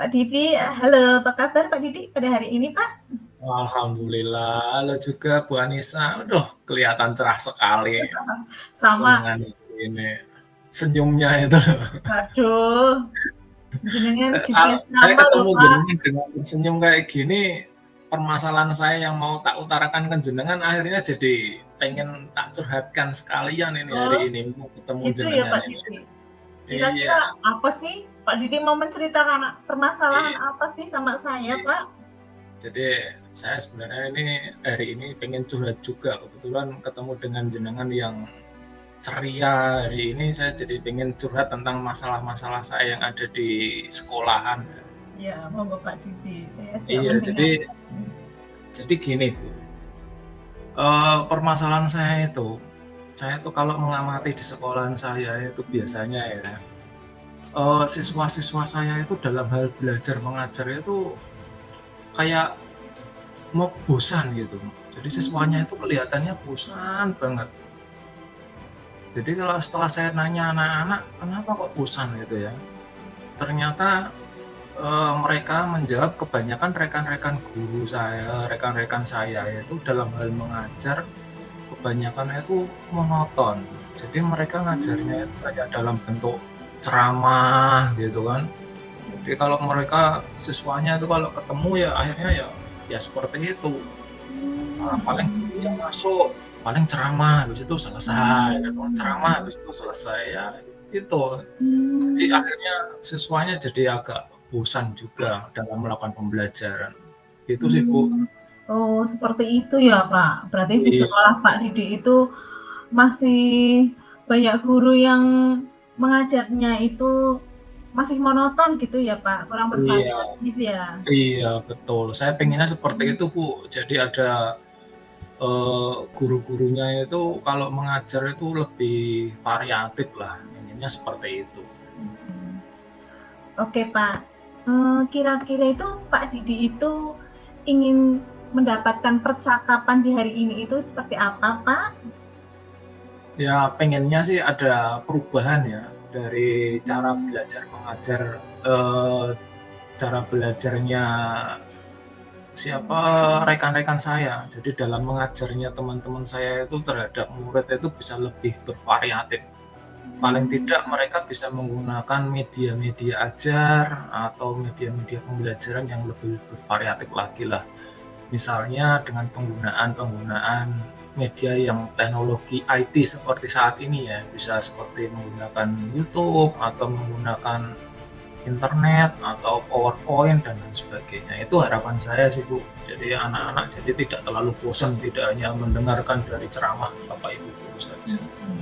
Pak Didi, halo, apa kabar Pak Didi pada hari ini, Pak? Alhamdulillah, halo juga Bu Anissa. Aduh, kelihatan cerah sekali Sama, dengan ini senyumnya itu. waduh, jenengan juga Kalau saya sama loh, ketemu Pak. jenengan dengan senyum kayak gini, permasalahan saya yang mau tak utarakan ke jenengan akhirnya jadi pengen tak curhatkan sekalian ini hari Oh, ini mau ketemu gitu ya jenengan Pak ini. Didi. Iya, Kira-kira apa sih Pak Didi mau menceritakan permasalahan iya. apa sih sama saya, Pak? Jadi saya sebenarnya ini hari ini pengen curhat juga. Kebetulan ketemu dengan jenengan yang ceria hari ini saya jadi pengen curhat tentang masalah-masalah saya yang ada di sekolahan. Ya, monggo Pak Didi, saya siap Iya, jadi mendengarkan. jadi gini Bu, permasalahan saya itu kalau mengamati di sekolahan saya itu biasanya ya, siswa-siswa saya itu dalam hal belajar mengajar itu kayak mau bosan gitu. Jadi siswanya itu kelihatannya bosan banget. Jadi kalau setelah saya nanya anak-anak, kenapa kok bosan gitu ya? Ternyata mereka menjawab kebanyakan rekan-rekan saya itu dalam hal mengajar kebanyakan itu monoton. Jadi mereka ngajarnya itu kayak dalam bentuk ceramah gitu kan. Jadi kalau mereka siswanya itu kalau ketemu ya akhirnya ya seperti itu. Paling guru yang masuk, paling ceramah habis itu selesai, gitu. Ceramah habis itu selesai ya itu. Jadi Hmm, akhirnya siswanya jadi agak bosan juga dalam melakukan pembelajaran. Itu sih, Bu. hmm. Oh, seperti itu ya, Pak. Berarti di Iya, sekolah Pak Didi itu masih banyak guru yang mengajarnya itu masih monoton gitu ya, Pak? Kurang iya, bervariatif ya? iya, betul. Saya pengennya seperti Mhm, itu, Bu. Jadi ada guru-gurunya itu kalau mengajar itu lebih variatif lah, inginnya seperti itu. mhm. Oke, Pak, kira-kira itu Pak Didi itu ingin mendapatkan percakapan di hari ini itu seperti apa, Pak? Ya pengennya sih ada perubahan ya dari cara Mmm, belajar mengajar, eee, cara belajarnya siapa rekan-rekan saya. Jadi dalam mengajarnya teman-teman saya itu terhadap murid itu bisa lebih bervariatif. Paling mmm, tidak mereka bisa menggunakan media-media ajar atau media-media pembelajaran yang lebih bervariatif lagi lah. Misalnya dengan penggunaan-penggunaan media yang teknologi IT seperti saat ini ya, bisa seperti menggunakan YouTube atau menggunakan internet atau PowerPoint dan lain sebagainya. Itu harapan saya sih Bu. Jadi anak-anak jadi tidak terlalu bosan, tidak hanya mendengarkan dari ceramah Bapak Ibu guru saja. mhm.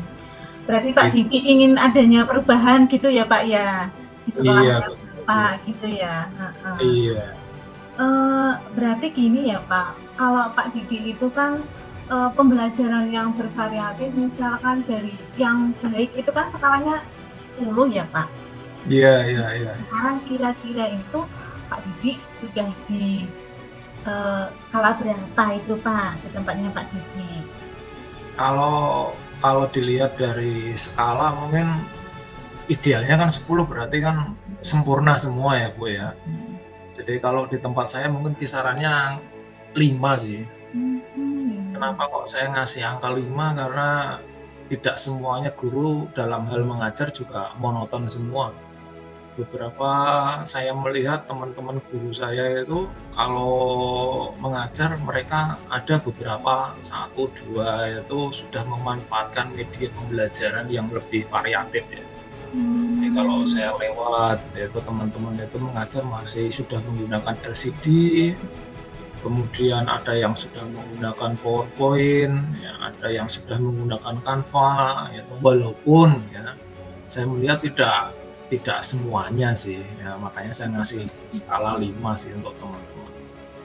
Berarti Pak Itu. Didi ingin adanya perubahan gitu ya, Pak, ya? Di Iya sekolahnya betul. Bapak gitu ya? Heeh. Iya. Berarti gini ya, Pak, kalau Pak Didi itu kan, pembelajaran yang bervariatif misalkan dari yang baik itu kan skalanya 10 ya, Pak. Iya iya iya. Sekarang kira-kira itu Pak Didi sudah di, skala berapa itu, Pak, di tempatnya Pak Didi? Kalau kalau dilihat dari skala mungkin idealnya kan 10 berarti kan sempurna semua ya Bu ya. Mhm. Jadi kalau di tempat saya mungkin kisarannya 5 sih. Mhm. Kenapa kok saya ngasih angka 5? Karena tidak semuanya guru dalam hal mengajar juga monoton semua. Beberapa saya melihat teman-teman guru saya itu kalau mengajar mereka ada beberapa satu 2 itu sudah memanfaatkan media pembelajaran yang lebih variatif ya. Jadi kalau Mmm. saya lewat itu teman-teman itu mengajar masih sudah menggunakan LCD, kemudian ada yang sudah menggunakan PowerPoint, ya, ada yang sudah menggunakan Canva, ya, walaupun ya saya melihat tidak semuanya sih, ya makanya saya ngasih skala 5 sih untuk teman-teman.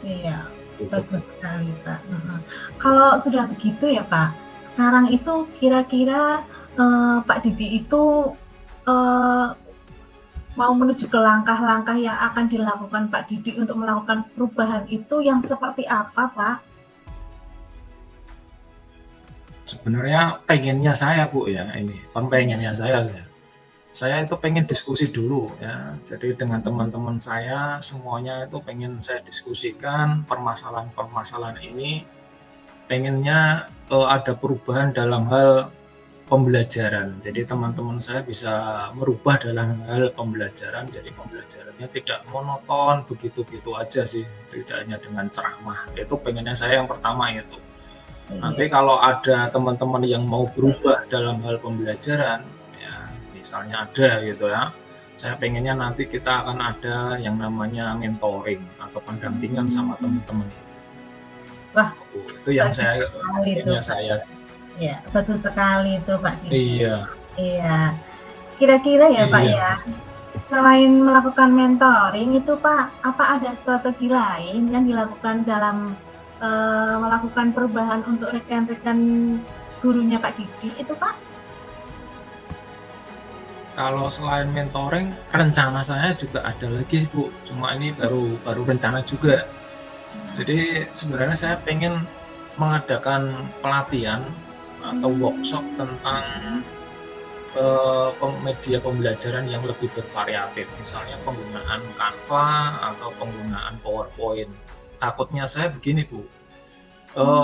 Iya, Gitu, bagus Bu. sekali, Pak, heeh. Kalau sudah begitu ya, Pak, sekarang itu kira-kira, Pak Didi itu, eee, mau menuju ke langkah-langkah yang akan dilakukan Pak Didi untuk melakukan perubahan itu yang seperti apa, Pak? Sebenarnya pengennya saya, Bu, ya ini, pengennya saya. Saya itu pengen diskusi dulu ya. Jadi dengan teman-teman saya semuanya itu pengen saya diskusikan permasalahan-permasalahan ini, pengennya ada perubahan dalam hal pembelajaran. Jadi teman-teman saya bisa merubah dalam hal pembelajaran. Jadi pembelajarannya tidak monoton begitu-begitu aja sih, tidak hanya dengan ceramah. Itu pengennya saya yang pertama itu. Nanti Iya. kalau ada teman-teman yang mau berubah dalam hal pembelajaran, ya misalnya ada gitu ya, saya pengennya nanti kita akan ada yang namanya mentoring atau pendampingan sama teman-teman itu. Wah, Itu yang bagus saya sekali itu, pengennya Pak. saya sih. Ya, bagus sekali itu, Pak Didi. Iya, Iya. Kira-kira ya, Pak iya. ya, selain melakukan mentoring itu, Pak, apa ada strategi lain yang dilakukan dalam melakukan perubahan untuk rekan-rekan gurunya Pak Didi itu, Pak? Kalau selain mentoring, rencana saya juga ada lagi Bu, cuma ini baru baru rencana juga. Jadi sebenarnya saya pengen mengadakan pelatihan atau workshop tentang media pembelajaran yang lebih bervariatif, misalnya penggunaan Canva atau penggunaan PowerPoint. Takutnya saya begini Bu,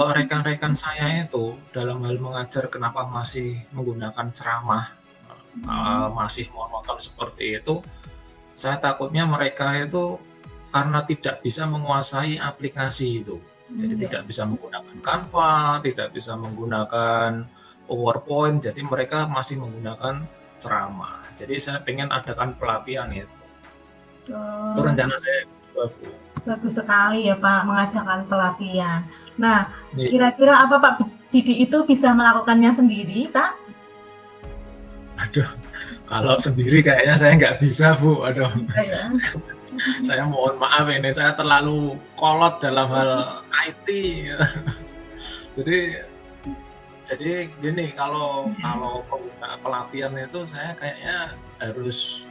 rekan-rekan saya itu dalam hal mengajar kenapa masih menggunakan ceramah, masih monoton seperti itu, saya takutnya mereka itu karena tidak bisa menguasai aplikasi itu. Jadi Iya. tidak bisa menggunakan Canva, tidak bisa menggunakan PowerPoint, jadi mereka masih menggunakan ceramah. Jadi saya pengen adakan pelatihan itu. Itu Oh, rencana saya juga, Bu. bagus sekali ya Pak mengadakan pelatihan. Nah, Nih, kira-kira apa Pak Didi itu bisa melakukannya sendiri, Pak? aduh, kalau sendiri kayaknya saya nggak bisa, Bu. Aduh, Bisa ya. saya mohon maaf ini, saya terlalu kolot dalam hal IT. Jadi Jadi gini, kalau kalau penggunaan pelatihan itu saya kayaknya harus,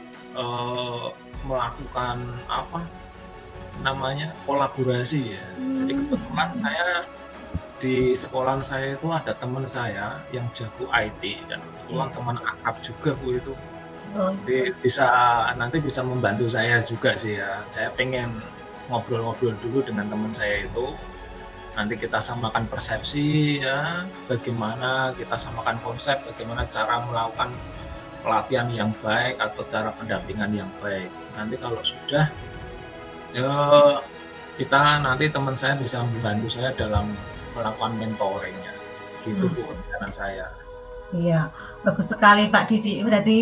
melakukan apa namanya, kolaborasi ya. Jadi kebetulan saya di sekolahan saya itu ada teman saya yang jago IT dan kebetulan Iya. teman akrab juga Bu itu. Oh, Jadi nanti bisa membantu saya juga sih ya. Saya pengen ngobrol-ngobrol dulu dengan teman saya itu, nanti kita samakan persepsi ya, bagaimana kita samakan konsep, bagaimana cara melakukan pelatihan yang baik atau cara pendampingan yang baik. Nanti kalau sudah, ya kita nanti teman saya bisa membantu saya dalam melakukan mentoring-nya. Gitu hmm, Bu rencana saya. iya, bagus sekali Pak Didi. Berarti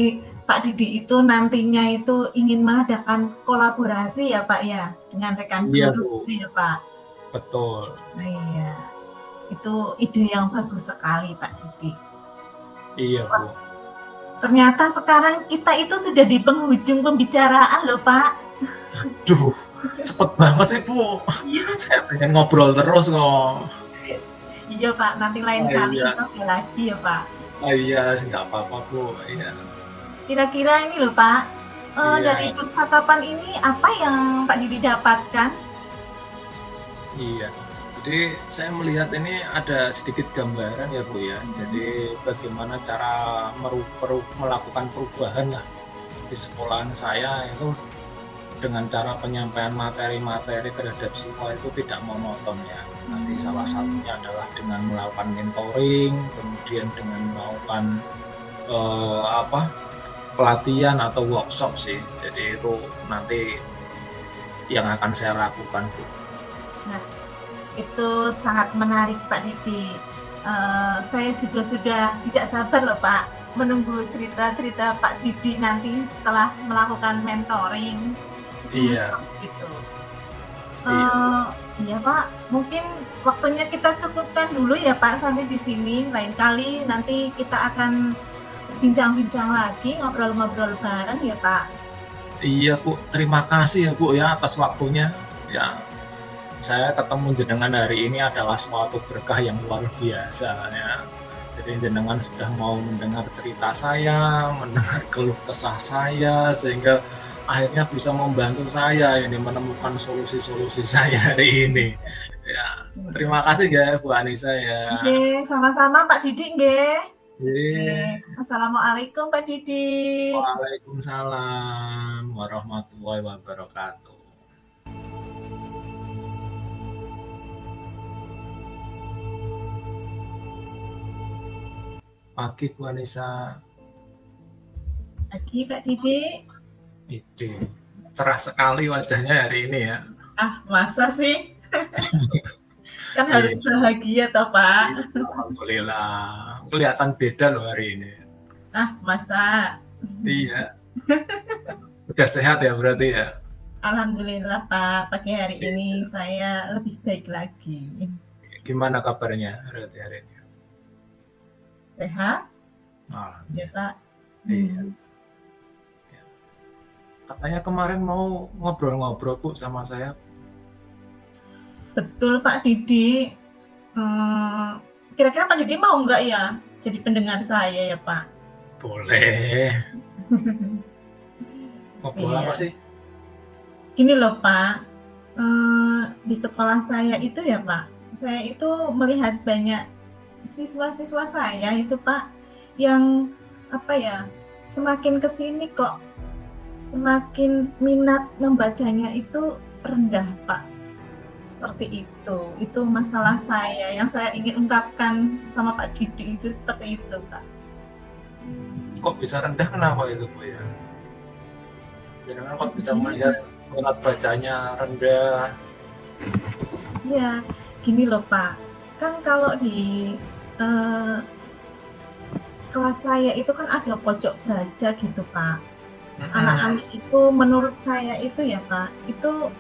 Pak Didi itu nantinya itu ingin mengadakan kolaborasi ya Pak ya dengan rekan Iya guru Bu, gitu ya Pak. betul. Nah, iya, itu ide yang bagus sekali Pak Didi. Iya Wah, Bu. ternyata sekarang kita itu sudah di penghujung pembicaraan loh Pak. Duh, cepet banget sih Bu. Iya, Saya pengen ngobrol terus kok. iya Pak, nanti lain Ah, kali iya. kita ada lagi ya Pak. Ah, iya, nggak apa-apa Bu. Iya. Kira-kira ini loh Pak, dari Iya. percakapan ini apa yang Pak Didi dapatkan? Iya. Jadi saya melihat ini ada sedikit gambaran ya Bu ya. Jadi bagaimana cara melakukan perubahan lah di sekolahan saya itu dengan cara penyampaian materi-materi terhadap siswa itu tidak monoton ya. Nanti salah satunya adalah dengan melakukan mentoring, kemudian dengan melakukan apa pelatihan atau workshop sih. Jadi itu nanti yang akan saya lakukan Bu. Nah, itu sangat menarik Pak Didi. Saya juga sudah tidak sabar loh Pak, menunggu cerita-cerita Pak Didi nanti setelah melakukan mentoring, Iya, gitu. iya. Iya Pak, mungkin waktunya kita cukupkan dulu ya Pak sampai di sini. Lain kali nanti kita akan bincang-bincang lagi, ngobrol-ngobrol bareng ya Pak. Iya Bu, terima kasih ya Bu ya atas waktunya. Ya, saya ketemu jenengan hari ini adalah suatu berkah yang luar biasa ya. Jadi jenengan sudah mau mendengar cerita saya, mendengar keluh kesah saya, sehingga akhirnya bisa membantu saya ini menemukan solusi-solusi saya hari ini. Ya, terima kasih ya Bu Anissa ya. Nggih, sama-sama Pak Didi nggih. Oke. Iya. Assalamualaikum Pak Didik. Waalaikumsalam warahmatullahi wabarakatuh. Pagi Bu Anissa. Pagi Pak Didik. Ide. Cerah sekali wajahnya hari ini ya. Ah, masa sih? Kan Iya. harus bahagia toh Pak. Alhamdulillah. Kelihatan beda loh hari ini. Ah, masa? Iya. Udah sehat ya berarti ya? Alhamdulillah Pak, pagi hari ini saya lebih baik lagi. Gimana kabarnya berarti hari ini? Sehat? Ah, Ya Pak. iya. Katanya kemarin mau ngobrol-ngobrol Bu sama saya. Betul Pak Didik. Kira-kira Pak Didik mau nggak ya jadi pendengar saya ya Pak? Boleh. Ngobrol apa Iya. sih? Gini loh Pak, di sekolah saya itu ya Pak, saya itu melihat banyak siswa-siswa saya itu Pak, yang apa ya, semakin kesini kok semakin minat membacanya itu rendah Pak. Seperti itu masalah saya yang saya ingin ungkapkan sama Pak Didik itu seperti itu Pak. Kok bisa rendah kenapa itu Bu ya? Jangan kok bisa melihat minat bacanya rendah. Ya, gini loh Pak, kan kalau di kelas saya itu kan ada pojok baca gitu Pak. Anak-anak itu menurut saya itu ya Pak, itu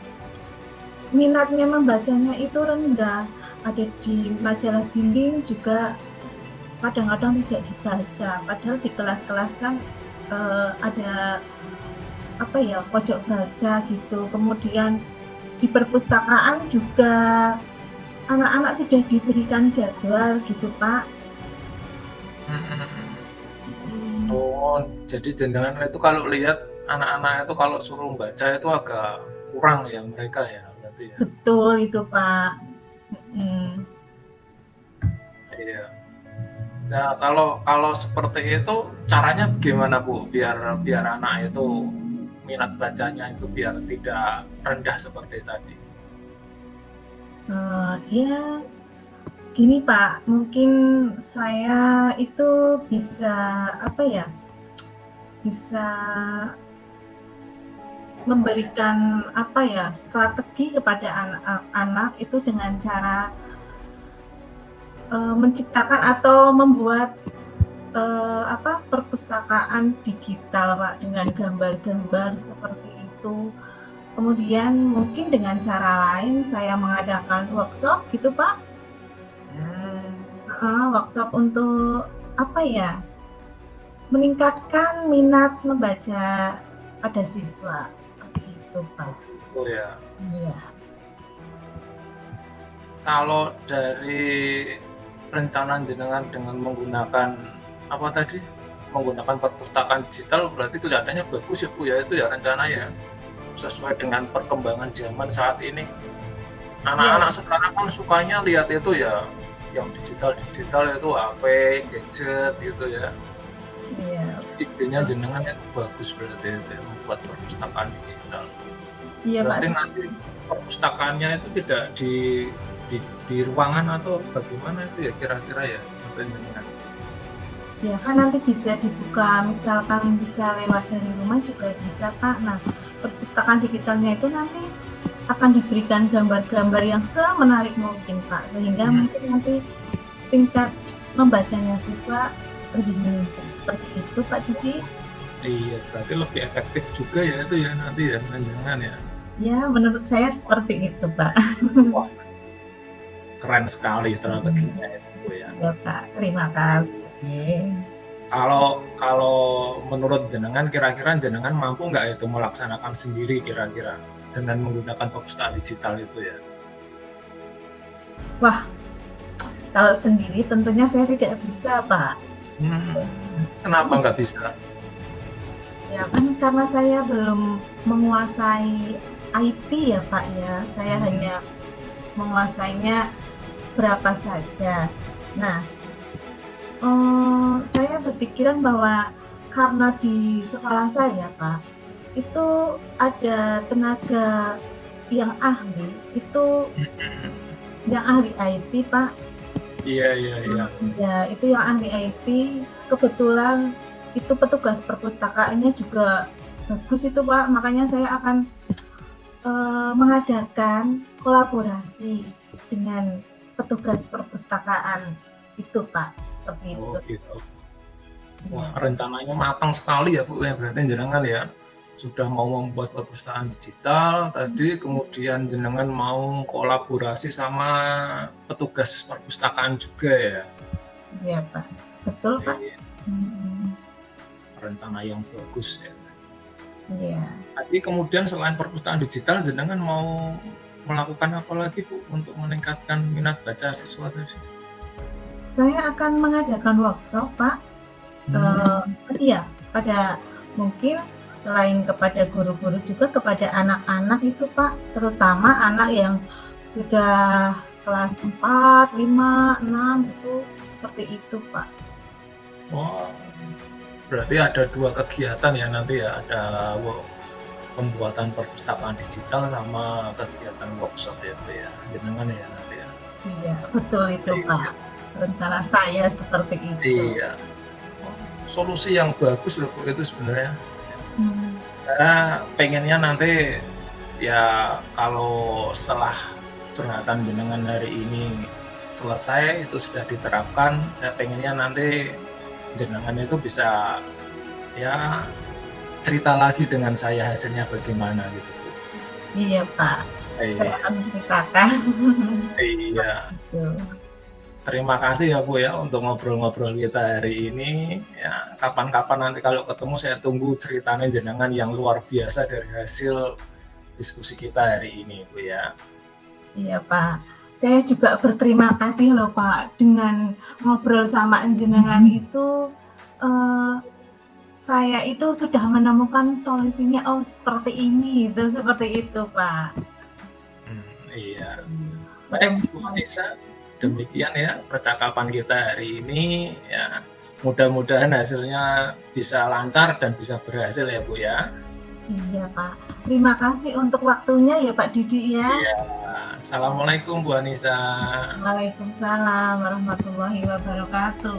minatnya membacanya itu rendah. Ada di majalah dinding juga kadang-kadang tidak dibaca. Padahal di kelas-kelas kan ada apa ya, pojok baca gitu. Kemudian di perpustakaan juga anak-anak sudah diberikan jadwal gitu Pak. Oh, jadi jenengan itu kalau lihat anak-anak itu kalau suruh baca itu agak kurang ya mereka ya berarti ya. Betul itu Pak. Iya. Nah, kalau seperti itu caranya gimana Bu biar anak itu minat bacanya itu biar tidak rendah seperti tadi? Ya gini Pak, mungkin saya itu bisa apa ya, bisa memberikan apa ya, strategi kepada anak-anak itu dengan cara menciptakan atau membuat perpustakaan digital Pak, dengan gambar-gambar seperti itu. Kemudian mungkin dengan cara lain saya mengadakan workshop gitu Pak. Workshop untuk apa ya, meningkatkan minat membaca pada siswa seperti itu Pak. Oh ya. Iya. Kalau dari rencana jenengan dengan menggunakan apa tadi? Menggunakan perpustakaan digital berarti kelihatannya bagus ya Bu ya itu ya rencananya. Sesuai dengan perkembangan zaman saat ini. Anak-anak sekarang kan sukanya lihat itu ya yang digital itu HP, gadget gitu ya. Iya. Idenya jenengan itu bagus berarti itu ya, membuat perpustakaan digital. Iya berarti Pak. nanti perpustakaannya itu tidak di ruangan atau bagaimana itu ya kira-kira ya jenengan? Ya kan nanti bisa dibuka, misalkan bisa lewat dari rumah juga bisa Pak. Nah, perpustakaan digitalnya itu nanti akan diberikan gambar-gambar yang semenarik mungkin Pak, sehingga mungkin nanti tingkat membacanya siswa lebih meningkat seperti itu Pak Didi. Iya, berarti lebih efektif juga ya itu ya nanti ya jangan ya. Ya, menurut saya seperti itu Pak. Wah, keren sekali strateginya itu ya. Ya Pak, terima kasih. Kalau menurut jenengan kira-kira jenengan mampu nggak itu melaksanakan sendiri kira-kira dengan menggunakan perpustakaan digital itu ya? Wah, kalau sendiri tentunya saya tidak bisa Pak. Kenapa nggak bisa? Ya kan karena saya belum menguasai IT ya Pak ya. Saya hanya menguasainya seberapa saja. Nah, saya berpikiran bahwa karena di sekolah saya, Pak, itu ada tenaga yang ahli, itu yang ahli IT, Pak. Iya, iya, iya. Ya, itu yang ahli IT, kebetulan itu petugas perpustakaannya juga bagus itu, Pak. Makanya saya akan mengadakan kolaborasi dengan petugas perpustakaan itu, Pak. Seperti itu. Oh gitu. Wah, Ya. rencananya matang sekali ya Bu ya, berarti jenengan ya sudah mau membuat perpustakaan digital tadi, kemudian jenengan mau kolaborasi sama petugas perpustakaan juga ya. Iya, Pak. Betul, Pak. Iya, Mhm. rencana yang bagus ya. Iya. Tadi kemudian selain perpustakaan digital, jenengan mau melakukan apa lagi Bu untuk meningkatkan minat baca siswa tadi? Saya akan mengadakan workshop, Pak. Hmm, Iya, pada mungkin selain kepada guru-guru juga kepada anak-anak itu, Pak, terutama anak yang sudah kelas 4, 5, 6 itu seperti itu, Pak. wah, berarti ada 2 kegiatan ya nanti ya, ada pembuatan perpustakaan digital sama kegiatan workshop ya Bu ya, jenengan ya nanti ya? Iya, betul itu, Pak. Rencana saya seperti itu. Iya, solusi yang bagus loh Bu itu sebenarnya. Hmm. Saya pengennya nanti ya kalau setelah curhatan jenengan hari ini selesai, itu sudah diterapkan, saya pengennya nanti jenengan itu bisa ya cerita lagi dengan saya hasilnya bagaimana gitu Bu. Iya, Pak. Saya Iya, akan menceritakan. iya. Gitu. Terima kasih ya Bu ya untuk ngobrol-ngobrol kita hari ini. Ya, kapan-kapan nanti kalau ketemu saya tunggu ceritanya jenengan yang luar biasa dari hasil diskusi kita hari ini Bu ya. Iya, Pak. Saya juga berterima kasih loh, Pak, dengan ngobrol sama jenengan itu, eee, saya itu sudah menemukan solusinya, oh seperti ini, itu seperti itu, Pak. Iya. Baik Bu Mudah-mudahan Anissa, demikian ya percakapan kita hari ini ya. Mudah-mudahan hasilnya bisa lancar dan bisa berhasil ya Bu ya. iya, Pak. Terima kasih untuk waktunya ya, Pak Didi ya. Iya. Assalamualaikum Bu Anissa. Waalaikumsalam warahmatullahi wabarakatuh.